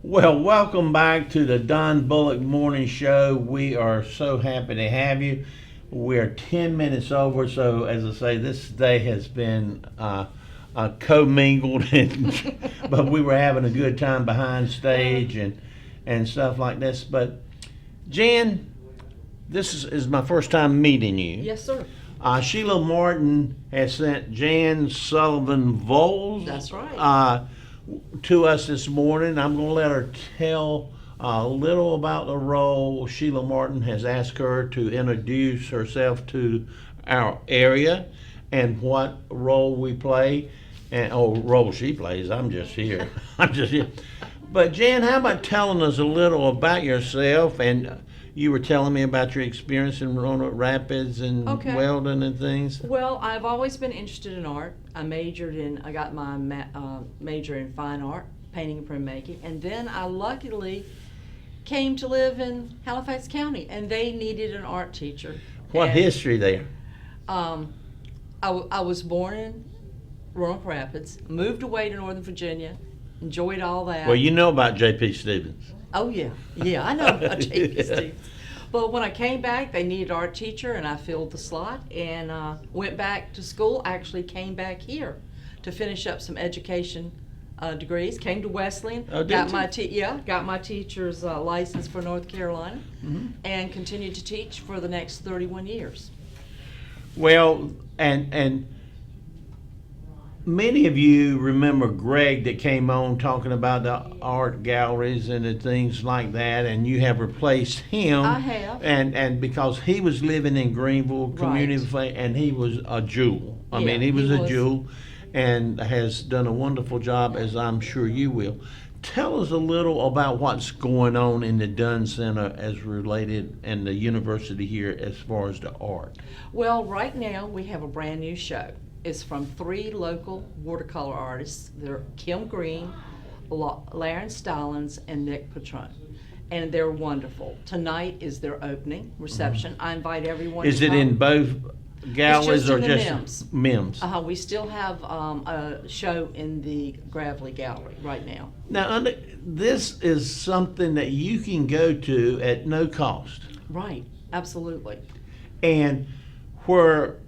Well, welcome back to the Don Bullock Morning Show. We are so happy to have you. We're 10 minutes over, so as I say, this day has been commingled, but we were having a good time behind stage and stuff like this. But Jan, this is my first time meeting you. Yes, sir. Sheila Martin has sent Jan Sullivan Volz. That's right. To us this morning. I'm going to let her tell a little about the role. Sheila Martin has asked her to introduce herself to our area and what role we play and role she plays. I'm just here. I'm just here. But Jan, how about telling us a little about yourself? And you were telling me about your experience in Roanoke Rapids and Okay. welding and things. Well, I've always been interested in art. I got my major in fine art, painting and printmaking, and then I luckily came to live in Halifax County, and they needed an art teacher. What And, history there? I was born in Roanoke Rapids, moved away to Northern Virginia, enjoyed all that. Well, you know about J.P. Stevens. Oh, yeah. Yeah, I know about J.P. Stevens. But when I came back, they needed an art teacher, and I filled the slot and went back to school. Actually came back here to finish up some education degrees. Came to Wesleyan. Oh, did got you? got my teacher's license for North Carolina, Mm-hmm. and continued to teach for the next 31 years. Well, and many of you remember Greg that came on talking about the art galleries and the things like that, and you have replaced him. I have. And because he was living in Greenville community, Right. and he was a jewel. I Yeah, mean, he was he a was. jewel, and has done a wonderful job, as I'm sure you will. Tell us a little about what's going on in the Dunn Center as related, and the university here as far as the art. Well, right now we have a brand new show. It's from 3 local watercolor artists. They're Kim Green, Laren Stallings, and Nick Patron. And they're wonderful. Tonight is their opening reception. I invite everyone Is to it come. in both galleries just or in the just Mims. Mims? We still have a show in the Gravely Gallery right now. Now, this is something that you can go to at no cost, Right, absolutely. and where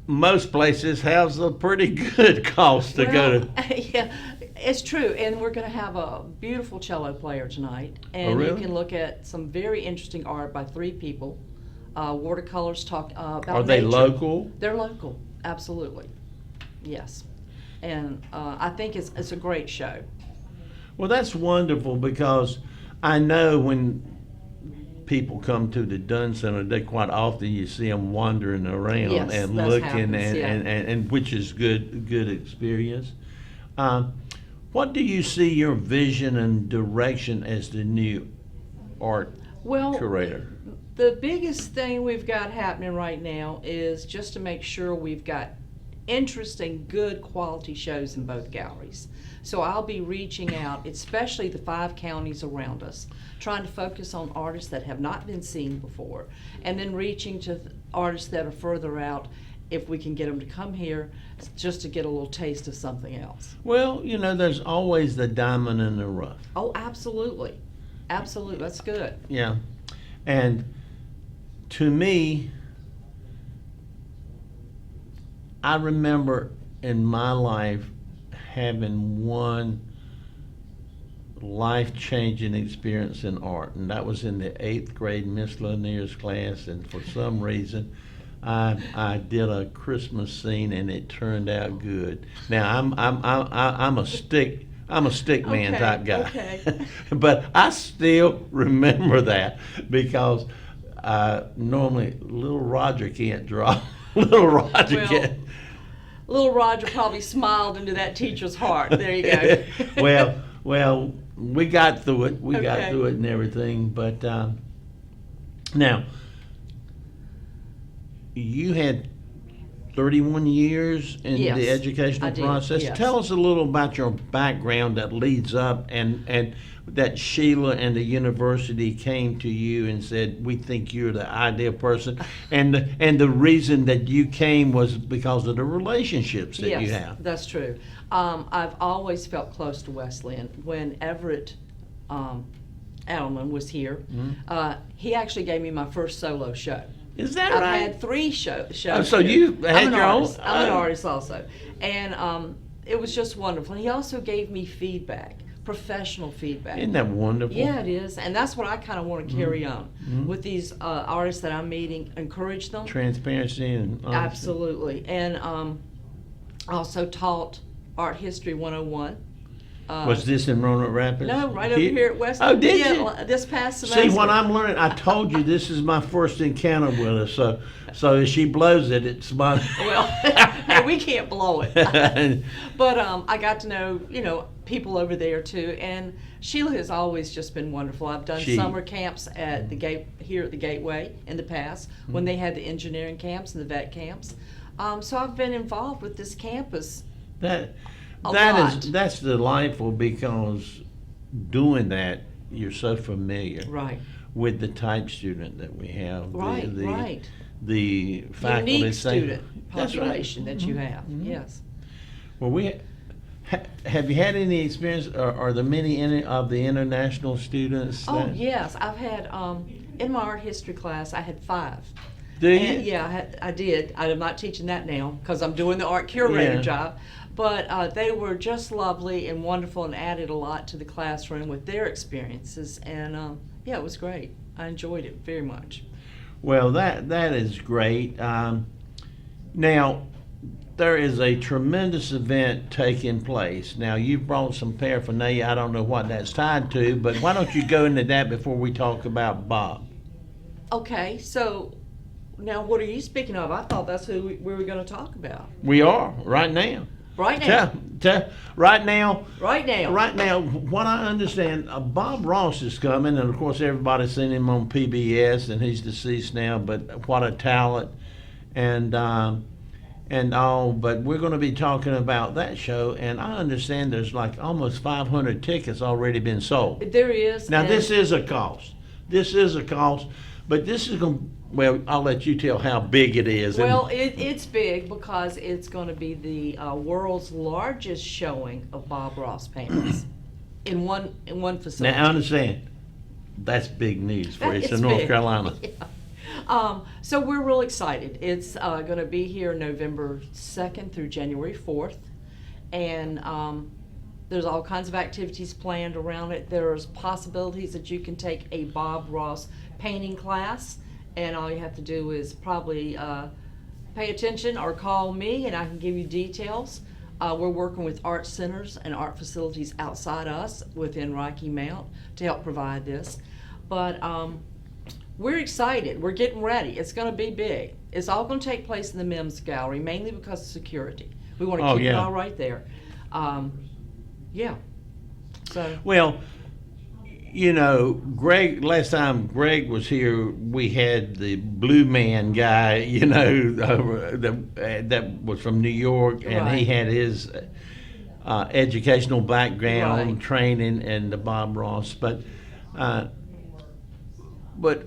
most places has a pretty good cost to go to. Yeah, it's true. And we're going to have a beautiful cello player tonight. And really? you can look at some very interesting art by 3 people. Watercolors talk about Are they nature. local? They're local, absolutely. Yes. And I think it's a great show. Well, that's wonderful, because I know when people come to the Dunn Center, they quite often you see them wandering around Yes, and that looking, happens, yeah. and which is good experience. What do you see your vision and direction as the new art Well, curator? the biggest thing we've got happening right now is just to make sure we've got interesting, good quality shows in both galleries. So I'll be reaching out, especially the 5 counties around us, trying to focus on artists that have not been seen before, and then reaching to artists that are further out, if we can get them to come here, just to get a little taste of something else. Well, there's always the diamond in the rough. Oh, absolutely. Absolutely, that's good. Yeah. And to me, I remember in my life having one life-changing experience in art, and that was in the 8th grade Miss Lanier's class, and for some reason I did a Christmas scene and it turned out good. Now I'm a stick man Okay, type guy. okay. But I still remember that, because normally little Roger can't draw. Little Roger Well, can't. Little Roger probably smiled into that teacher's heart. There you go. well, we got through it. We got Okay. through it and everything. But now, you had 31 years in Yes, the educational I did, process. yes. Tell us a little about your background that leads up and that Sheila and the university came to you and said, we think you're the ideal person. And the reason that you came was because of the relationships that you Yes, have. that's true. I've always felt close to Wesleyan. When Everett Edelman was here, he actually gave me my first solo show. Is that I've right? had 3 shows. Oh, so you had I'm an your own? artist. I'm an Oh. artist also. And it was just wonderful. And he also gave me feedback, professional feedback. Isn't that wonderful? Yeah, it is. And that's what I kind of want to carry on with these artists that I'm meeting, encourage them. Transparency and honesty. Absolutely. And also taught Art History 101. Was this in Roanoke Rapids? No, right over here at West. Oh, did you? This past semester. See, what I'm learning, I told you this is my first encounter with her, so if she blows it, it's my. Well, hey, we can't blow it. But I got to know, people over there too. And Sheila has always just been wonderful. I've done summer camps at the here at the Gateway in the past when they had the engineering camps and the vet camps. So I've been involved with this campus. That's delightful because doing that, you're so familiar Right. with the type student that we have. Right, right. The faculty. Unique student That's right. population that you have. Yes. Well, have you had any experience, or are there many of the international students? Oh, yes. I've had, in my art history class, I had 5. Do you? And, yeah, I did. I'm not teaching that now because I'm doing the art curator job. But they were just lovely and wonderful and added a lot to the classroom with their experiences. And yeah, it was great. I enjoyed it very much. Well, that is great. Now, there is a tremendous event taking place. Now, you've brought some paraphernalia. I don't know what that's tied to, but why don't you go into that before we talk about Bob? Okay, so now what are you speaking of? I thought that's who we were going to talk about. We are, right now. Right now. Right now. Right now. Right now, what I understand, Bob Ross is coming, and of course everybody's seen him on PBS, and he's deceased now, but what a talent, and all. But we're going to be talking about that show, and I understand there's like almost 500 tickets already been sold. There is. Now this is a cost. This is a cost, but this is going to. Well, I'll let you tell how big it is. Well, it's big because it's going to be the world's largest showing of Bob Ross paintings in one facility. Now, I understand. That's big news for you. It's in North big. Carolina. Yeah. So we're real excited. It's going to be here November 2nd through January 4th. And there's all kinds of activities planned around it. There's possibilities that you can take a Bob Ross painting class. And all you have to do is probably pay attention or call me and I can give you details. We're working with art centers and art facilities outside us within Rocky Mount to help provide this. But we're excited. We're getting ready. It's going to be big. It's all going to take place in the Mims Gallery, mainly because of security. We want to keep it all right there. Yeah. So. Well, Greg, last time Greg was here, we had the Blue Man guy, that was from New York, and he had his educational background, training, and the Bob Ross. But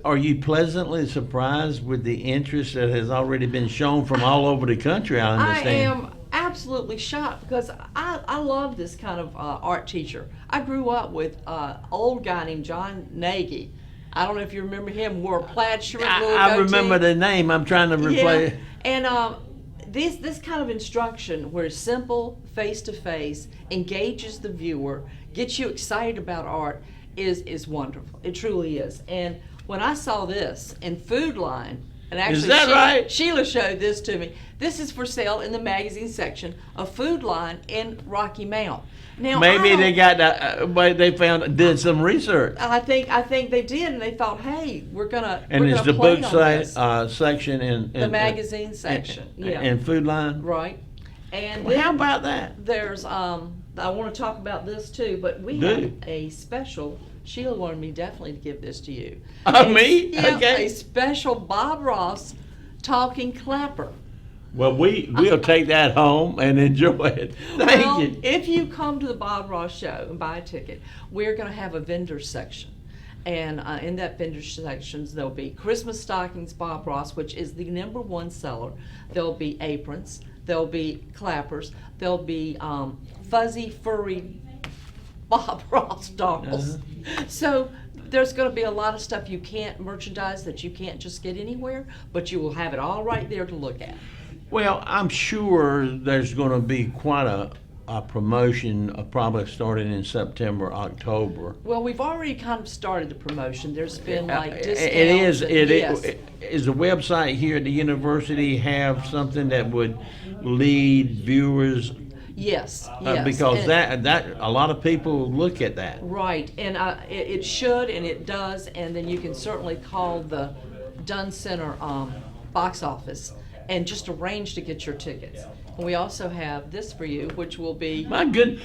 are you pleasantly surprised with the interest that has already been shown from all over the country, I understand? I am absolutely shocked because I love this kind of art teacher. I grew up with an old guy named John Nagy. I don't know if you remember him, wore a plaid shirt, I remember the name. I'm trying to replay it. And this kind of instruction where it's simple, face-to-face, engages the viewer, gets you excited about art is wonderful. It truly is. And when I saw this in Food Line, and actually is that right? Sheila showed this to me. This is for sale in the magazine section of Food Line in Rocky Mount. Now maybe they did some research. I think they did, and they thought, hey, we're gonna. And we're it's the gonna book play section in the magazine section, in Food Line. Right. And how about that? There's I want to talk about this too, but we have a special. Sheila wanted me definitely to give this to you. Me? Yeah, okay. A special Bob Ross talking clapper. Well, we'll take that home and enjoy it. Thank Well, you. if you come to the Bob Ross show and buy a ticket, we're going to have a vendor section. And in that vendor sections, there'll be Christmas stockings, Bob Ross, which is the #1 seller. There'll be aprons. There'll be clappers. There'll be fuzzy, furry Bob Ross dolls. So there's going to be a lot of stuff you can't merchandise that you can't just get anywhere, but you will have it all right there to look at. Well, I'm sure there's going to be quite a promotion, probably starting in September, October. Well, we've already kind of started the promotion. There's been like discounts. It is. Yes. Is the website here at the university have something that would lead viewers? Yes, yes. Because And- that a lot of people look at that. Right, and it should, and it does, and then you can certainly call the Dunn Center box office and just arrange to get your tickets. And we also have this for you, which will be, My good,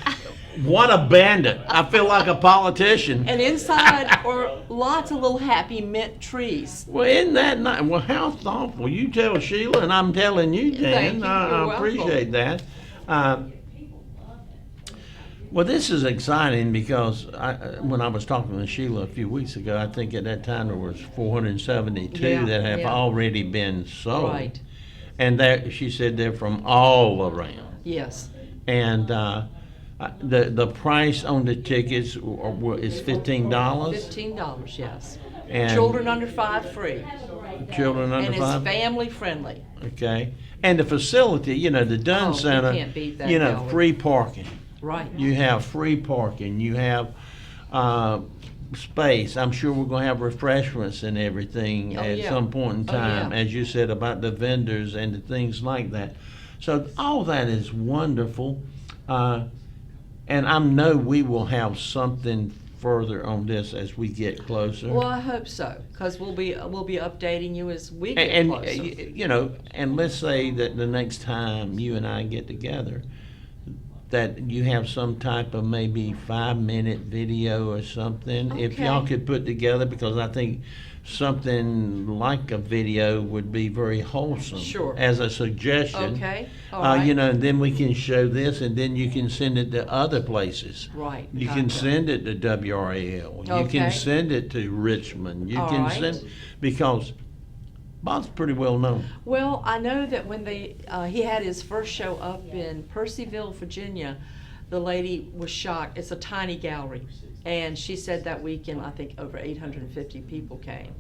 what a bandit! I feel like a politician. and inside are lots of little happy mint trees. Well, isn't that nice? Well, how thoughtful. You tell Sheila, and I'm telling you, Dan. Thank you. You're I welcome. appreciate that. Well, this is exciting because when I was talking to Sheila a few weeks ago, I think at that time there was 472 Yeah, that have yeah. already been sold. Right, And that she said they're from all around. yes. And the price on the tickets is $15. $15, yes. And Children under 5 free, children under and it's 5. family friendly. Okay. And the facility, the Dunn Oh, you Center, can't beat that, Howard. free parking. Right. You have free parking. You have space. I'm sure we're going to have refreshments and everything Oh, at yeah. some point in Oh, time, yeah. as you said about the vendors and the things like that. So all that is wonderful. And I know we will have something further on this as we get closer. Well, I hope so, because we'll be updating you as we get And closer. and let's say that the next time you and I get together, that you have some type of maybe 5-minute video or something. If y'all Okay. could put together, because I think something like a video would be very wholesome. Sure. As a suggestion. Okay, all right. And then we can show this, and then you can send it to other places. Right, You can gotcha. send it to WRAL. You Okay. can send it to Richmond. You All can right. send, because Bob's pretty well known. Well, I know that when he had his first show up in Percyville, Virginia, the lady was shocked. It's a tiny gallery. And she said that weekend, I think over 850 people came.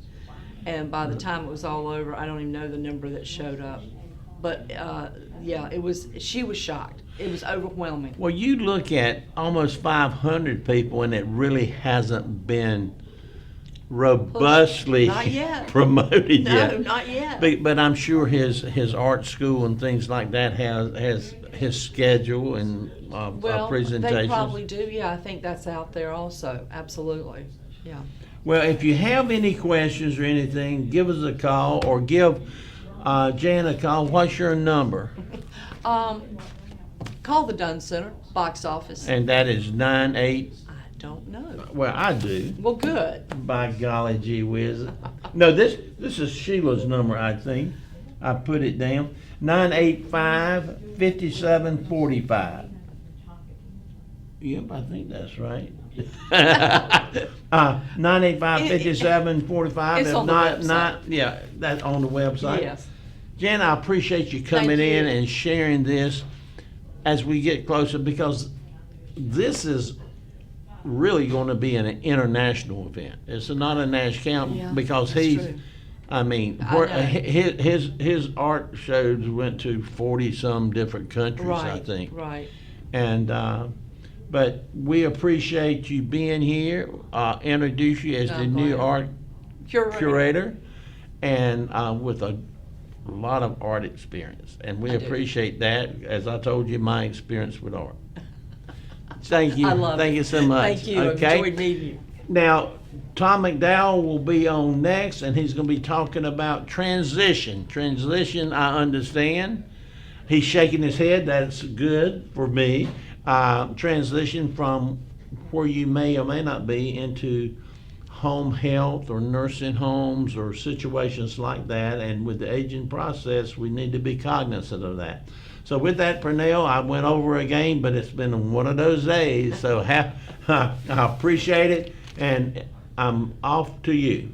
And by the time it was all over, I don't even know the number that showed up. But, yeah, she was shocked. It was overwhelming. Well, you look at almost 500 people, and it really hasn't been robustly Not yet. promoted No, yet. not yet. But I'm sure his art school and things like that has his schedule and Well, presentations. they probably do, yeah, I think that's out there also, absolutely, yeah. Well, if you have any questions or anything, give us a call or give Jan a call. What's your number? Call the Dunn Center, box office. And that is 98. I don't know. Well, I do. Well, good. By golly gee whiz. No, this is Sheila's number, I think. I put it down. 985-5745. Yep, I think that's right. 985-5745. It's If on the not, website. yeah, that's on the website. Yes. Jan, I appreciate you coming Thank in you. and sharing this as we get closer, because this is really going to be an international event. It's not a national Yeah, because that's he's, true. I mean, I where, know. his art shows went to 40-some different countries, I Right, think. right. And but we appreciate you being here. Introduce you as the I'm new glad. art Curator. and with a lot of art experience, and we I do. appreciate that. As I told you, my experience with art. Thank you. I love Thank it. you so much. Thank you. Okay. I've enjoyed meeting you. Now, Tom McDowell will be on next, and he's going to be talking about transition. Transition, I understand. He's shaking his head. That's good for me. Transition from where you may or may not be into home health or nursing homes or situations like that. And with the aging process, we need to be cognizant of that. So with that, Pernell, I went over again, but it's been one of those days. So I appreciate it, and I'm off to you.